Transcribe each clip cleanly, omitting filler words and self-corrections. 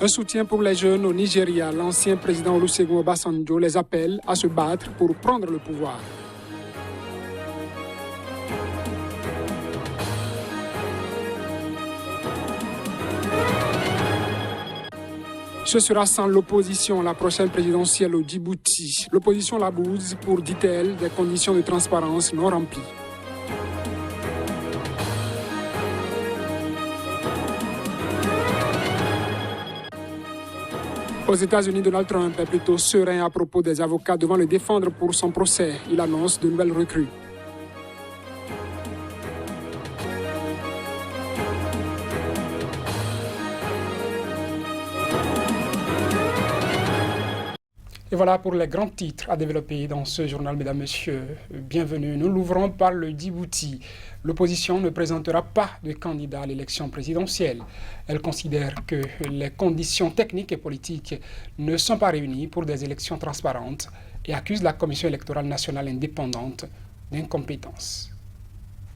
Un soutien pour les jeunes au Nigeria. L'ancien président Olusegun Obasanjo les appelle à se battre pour prendre le pouvoir. Ce sera sans l'opposition, la prochaine présidentielle au Djibouti. L'opposition la bouse pour, dit-elle, des conditions de transparence non remplies. Aux États-Unis, Donald Trump est plutôt serein à propos des avocats devant le défendre pour son procès. Il annonce de nouvelles recrues. Et voilà pour les grands titres à développer dans ce journal, mesdames, messieurs. Bienvenue. Nous l'ouvrons par le Djibouti. L'opposition ne présentera pas de candidat à l'élection présidentielle. Elle considère que les conditions techniques et politiques ne sont pas réunies pour des élections transparentes et accuse la Commission électorale nationale indépendante d'incompétence.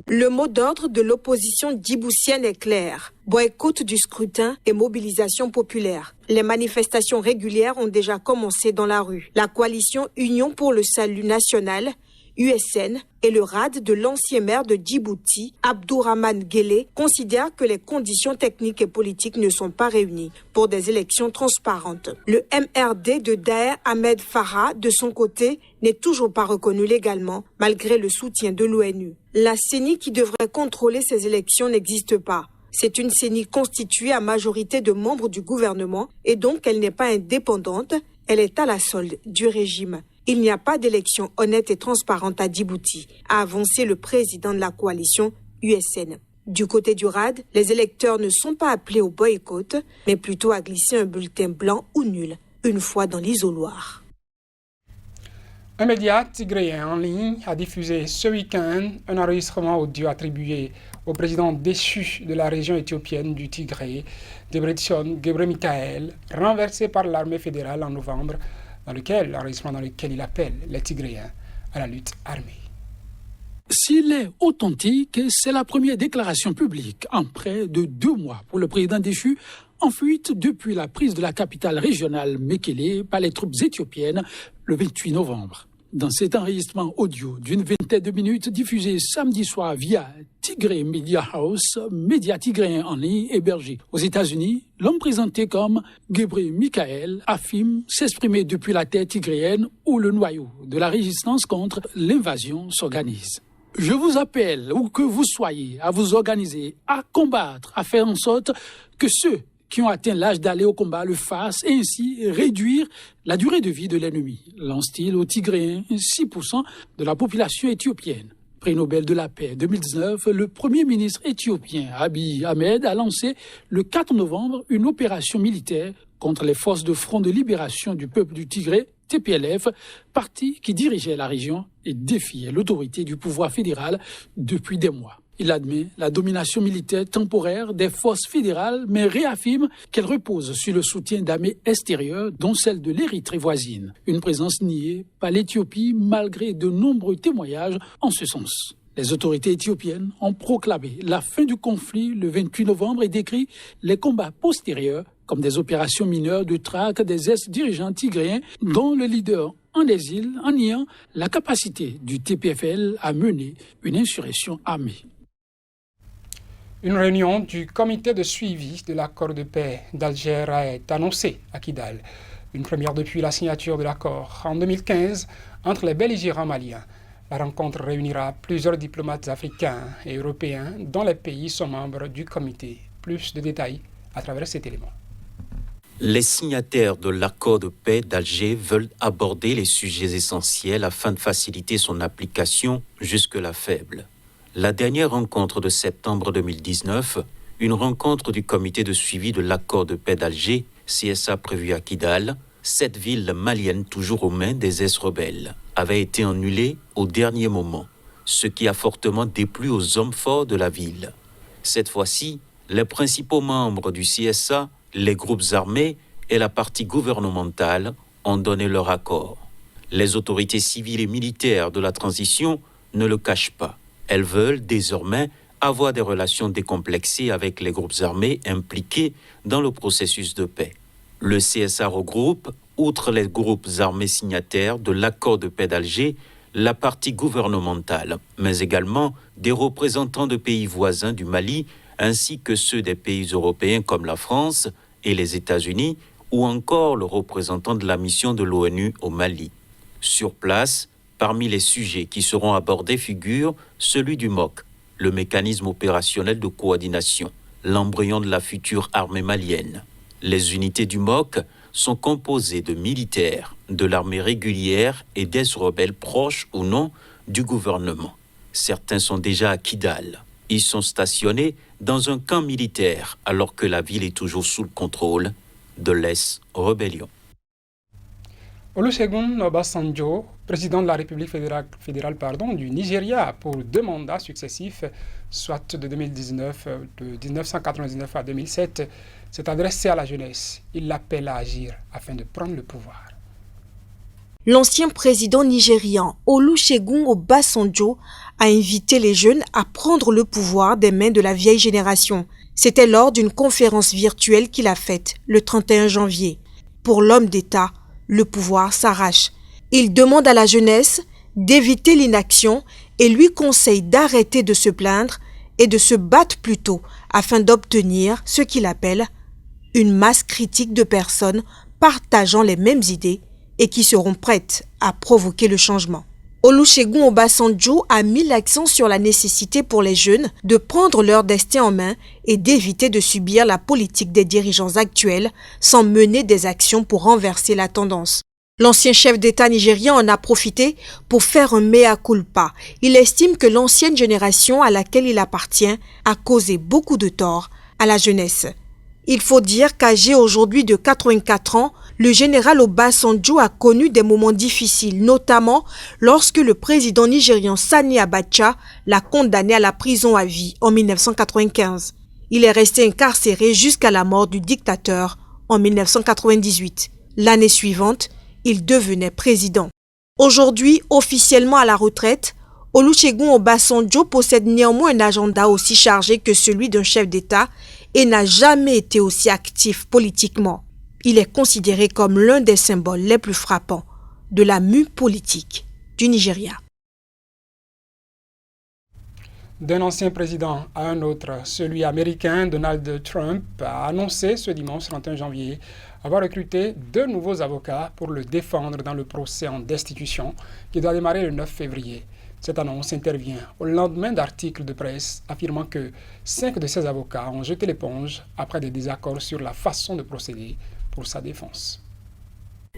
Le mot d'ordre de l'opposition djiboutienne est clair. Boycott du scrutin et mobilisation populaire. Les manifestations régulières ont déjà commencé dans la rue. La coalition Union pour le Salut National, USN, et le RAD de l'ancien maire de Djibouti, Abdourahmane Guelleh, considèrent que les conditions techniques et politiques ne sont pas réunies pour des élections transparentes. Le MRD de Daher Ahmed Farah, de son côté, n'est toujours pas reconnu légalement, malgré le soutien de l'ONU. La CENI qui devrait contrôler ces élections n'existe pas. C'est une CENI constituée à majorité de membres du gouvernement et donc elle n'est pas indépendante, elle est à la solde du régime. Il n'y a pas d'élection honnête et transparente à Djibouti, a avancé le président de la coalition USN. Du côté du RAD, les électeurs ne sont pas appelés au boycott, mais plutôt à glisser un bulletin blanc ou nul, une fois dans l'isoloir. Un média tigréen en ligne a diffusé ce week-end un enregistrement audio attribué au président déchu de la région éthiopienne du Tigré, Debretsion Gebremichael, renversé par l'armée fédérale en novembre, l'enregistrement dans lequel il appelle les Tigréens à la lutte armée. S'il est authentique, c'est la première déclaration publique en près de 2 mois pour le président déchu, en fuite depuis la prise de la capitale régionale Mekele par les troupes éthiopiennes le 28 novembre. Dans cet enregistrement audio d'une vingtaine de minutes diffusé samedi soir via Tigray Media House, média tigréen en ligne hébergé aux États-Unis, l'homme présenté comme Gebremichael affirme s'exprimer depuis la terre tigréenne où le noyau de la résistance contre l'invasion s'organise. Je vous appelle, où que vous soyez, à vous organiser, à combattre, à faire en sorte que ceux qui ont atteint l'âge d'aller au combat le fassent et ainsi réduire la durée de vie de l'ennemi. Lance-t-il aux Tigréens 6% de la population éthiopienne. Prix Nobel de la paix 2019, le Premier ministre éthiopien Abiy Ahmed a lancé le 4 novembre une opération militaire contre les forces de Front de libération du peuple du Tigré, TPLF, parti qui dirigeait la région et défiait l'autorité du pouvoir fédéral depuis des mois. Il admet la domination militaire temporaire des forces fédérales, mais réaffirme qu'elle repose sur le soutien d'armées extérieures, dont celle de l'Érythrée voisine. Une présence niée par l'Éthiopie, malgré de nombreux témoignages en ce sens. Les autorités éthiopiennes ont proclamé la fin du conflit le 28 novembre et décrit les combats postérieurs comme des opérations mineures de traque des ex-dirigeants tigréens, dont le leader en exil, en niant la capacité du TPFL à mener une insurrection armée. Une réunion du comité de suivi de l'accord de paix d'Alger est annoncée à Kidal. Une première depuis la signature de l'accord en 2015 entre les belligérants maliens. La rencontre réunira plusieurs diplomates africains et européens dont les pays sont membres du comité. Plus de détails à travers cet élément. Les signataires de l'accord de paix d'Alger veulent aborder les sujets essentiels afin de faciliter son application jusque-là faible. La dernière rencontre de septembre 2019, une rencontre du comité de suivi de l'accord de paix d'Alger, CSA prévue à Kidal, cette ville malienne toujours aux mains des ex-rebelles, avait été annulée au dernier moment, ce qui a fortement déplu aux hommes forts de la ville. Cette fois-ci, les principaux membres du CSA, les groupes armés et la partie gouvernementale ont donné leur accord. Les autorités civiles et militaires de la transition ne le cachent pas. Elles veulent désormais avoir des relations décomplexées avec les groupes armés impliqués dans le processus de paix. Le CSA regroupe, outre les groupes armés signataires de l'accord de paix d'Alger, la partie gouvernementale, mais également des représentants de pays voisins du Mali, ainsi que ceux des pays européens comme la France et les États-Unis, ou encore le représentant de la mission de l'ONU au Mali. Sur place, parmi les sujets qui seront abordés figure celui du MOC, le mécanisme opérationnel de coordination, l'embryon de la future armée malienne. Les unités du MOC sont composées de militaires, de l'armée régulière et des rebelles proches ou non du gouvernement. Certains sont déjà à Kidal. Ils sont stationnés dans un camp militaire alors que la ville est toujours sous le contrôle de l'ES Rébellion. Olusegun Obasanjo, président de la République fédérale du Nigeria pour 2 mandats successifs, soit de 1999 à 2007, s'est adressé à la jeunesse. Il l'appelle à agir afin de prendre le pouvoir. L'ancien président nigérian Olusegun Obasanjo a invité les jeunes à prendre le pouvoir des mains de la vieille génération. C'était lors d'une conférence virtuelle qu'il a faite le 31 janvier. Pour l'homme d'État, le pouvoir s'arrache. Il demande à la jeunesse d'éviter l'inaction et lui conseille d'arrêter de se plaindre et de se battre plutôt afin d'obtenir ce qu'il appelle une masse critique de personnes partageant les mêmes idées et qui seront prêtes à provoquer le changement. Olusegun Obasanjo a mis l'accent sur la nécessité pour les jeunes de prendre leur destin en main et d'éviter de subir la politique des dirigeants actuels sans mener des actions pour renverser la tendance. L'ancien chef d'État nigérian en a profité pour faire un mea culpa. Il estime que l'ancienne génération à laquelle il appartient a causé beaucoup de tort à la jeunesse. Il faut dire qu'âgé aujourd'hui de 84 ans, le général Obasanjo a connu des moments difficiles, notamment lorsque le président nigérian Sani Abacha l'a condamné à la prison à vie en 1995. Il est resté incarcéré jusqu'à la mort du dictateur en 1998. L'année suivante, il devenait président. Aujourd'hui, officiellement à la retraite, Olusegun Obasanjo possède néanmoins un agenda aussi chargé que celui d'un chef d'État et n'a jamais été aussi actif politiquement. Il est considéré comme l'un des symboles les plus frappants de la mue politique du Nigeria. D'un ancien président à un autre, celui américain Donald Trump a annoncé ce dimanche 31 janvier avoir recruté 2 nouveaux avocats pour le défendre dans le procès en destitution qui doit démarrer le 9 février. Cette annonce intervient au lendemain d'articles de presse affirmant que 5 de ses avocats ont jeté l'éponge après des désaccords sur la façon de procéder pour sa défense.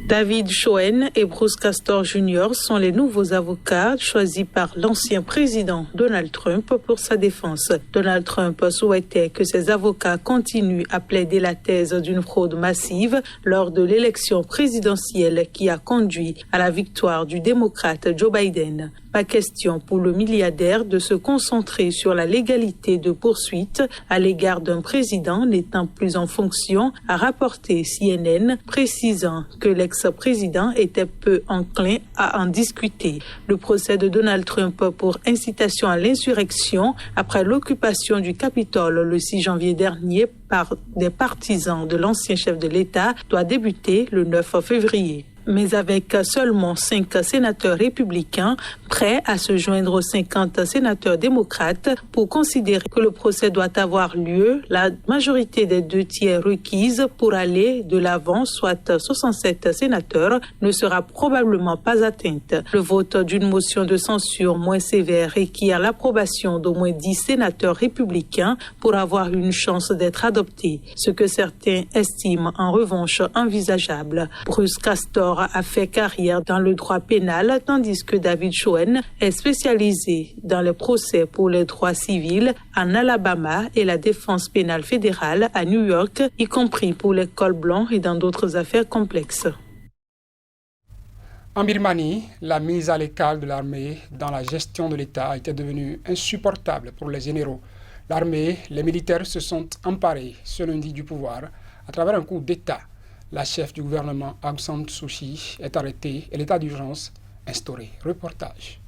David Schoen et Bruce Castor Jr. sont les nouveaux avocats choisis par l'ancien président Donald Trump pour sa défense. Donald Trump souhaitait que ses avocats continuent à plaider la thèse d'une fraude massive lors de l'élection présidentielle qui a conduit à la victoire du démocrate Joe Biden. Pas question pour le milliardaire de se concentrer sur la légalité de poursuites à l'égard d'un président n'étant plus en fonction, a rapporté CNN, précisant que l'ex-président était peu enclin à en discuter. Le procès de Donald Trump pour incitation à l'insurrection après l'occupation du Capitole le 6 janvier dernier par des partisans de l'ancien chef de l'État doit débuter le 9 février. Mais avec seulement 5 sénateurs républicains prêts à se joindre aux 50 sénateurs démocrates pour considérer que le procès doit avoir lieu, la majorité des 2 tiers requise pour aller de l'avant, soit 67 sénateurs, ne sera probablement pas atteinte. Le vote d'une motion de censure moins sévère requiert l'approbation d'au moins 10 sénateurs républicains pour avoir une chance d'être adopté, ce que certains estiment en revanche envisageable. Bruce Castor a fait carrière dans le droit pénal, tandis que David Schoen est spécialisé dans les procès pour les droits civils en Alabama et la défense pénale fédérale à New York, y compris pour les cols blancs et dans d'autres affaires complexes. En Birmanie, la mise à l'écart de l'armée dans la gestion de l'État était devenue insupportable pour les généraux. L'armée, les militaires se sont emparés ce lundi du pouvoir à travers un coup d'État. La chef du gouvernement Aung San Suu Kyi est arrêtée et l'état d'urgence instauré. Reportage.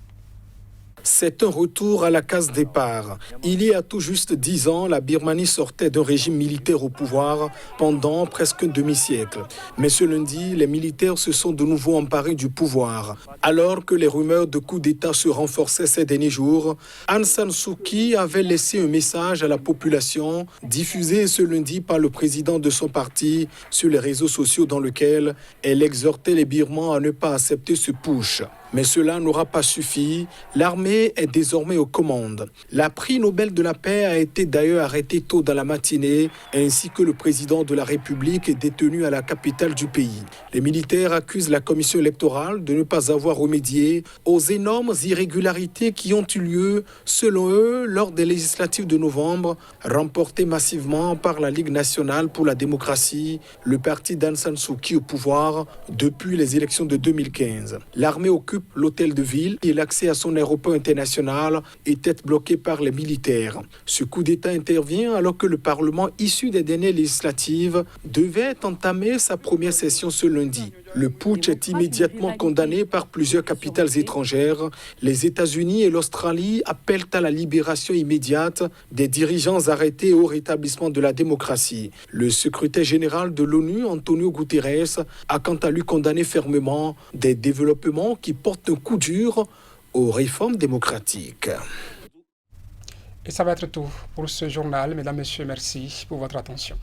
C'est un retour à la case départ. Il y a tout juste 10 ans, la Birmanie sortait d'un régime militaire au pouvoir pendant presque un demi-siècle. Mais ce lundi, les militaires se sont de nouveau emparés du pouvoir. Alors que les rumeurs de coup d'État se renforçaient ces derniers jours, Aung San Suu Kyi avait laissé un message à la population diffusé ce lundi par le président de son parti sur les réseaux sociaux dans lequel elle exhortait les Birmans à ne pas accepter ce putsch. Mais cela n'aura pas suffi. L'armée est désormais aux commandes. La prix Nobel de la paix a été d'ailleurs arrêtée tôt dans la matinée, ainsi que le président de la République est détenu à la capitale du pays. Les militaires accusent la commission électorale de ne pas avoir remédié aux énormes irrégularités qui ont eu lieu, selon eux, lors des législatives de novembre, remportées massivement par la Ligue nationale pour la démocratie, le parti d'Aung San Suu Kyi au pouvoir depuis les élections de 2015. L'armée occupe l'hôtel de ville et l'accès à son aéroport international était bloqué par les militaires. Ce coup d'État intervient alors que le Parlement issu des dernières législatives devait entamer sa première session ce lundi. Le putsch est immédiatement condamné par plusieurs capitales étrangères. Les États-Unis et l'Australie appellent à la libération immédiate des dirigeants arrêtés et au rétablissement de la démocratie. Le secrétaire général de l'ONU, Antonio Guterres, a quant à lui condamné fermement des développements qui portent un coup dur aux réformes démocratiques. Et ça va être tout pour ce journal. Mesdames, Messieurs, merci pour votre attention.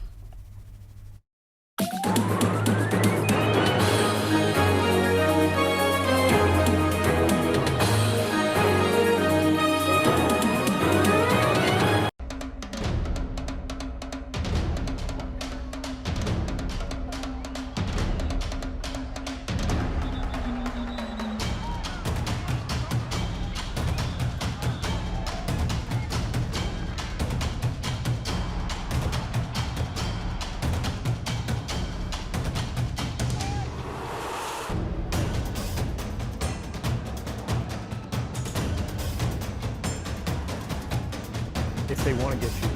If they want to get you,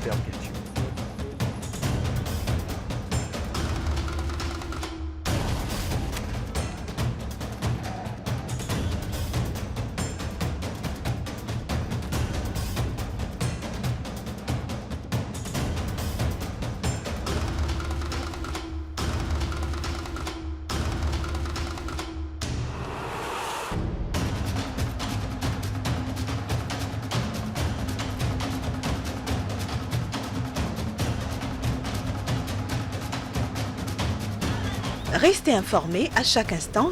they'll get you. Restez informés à chaque instant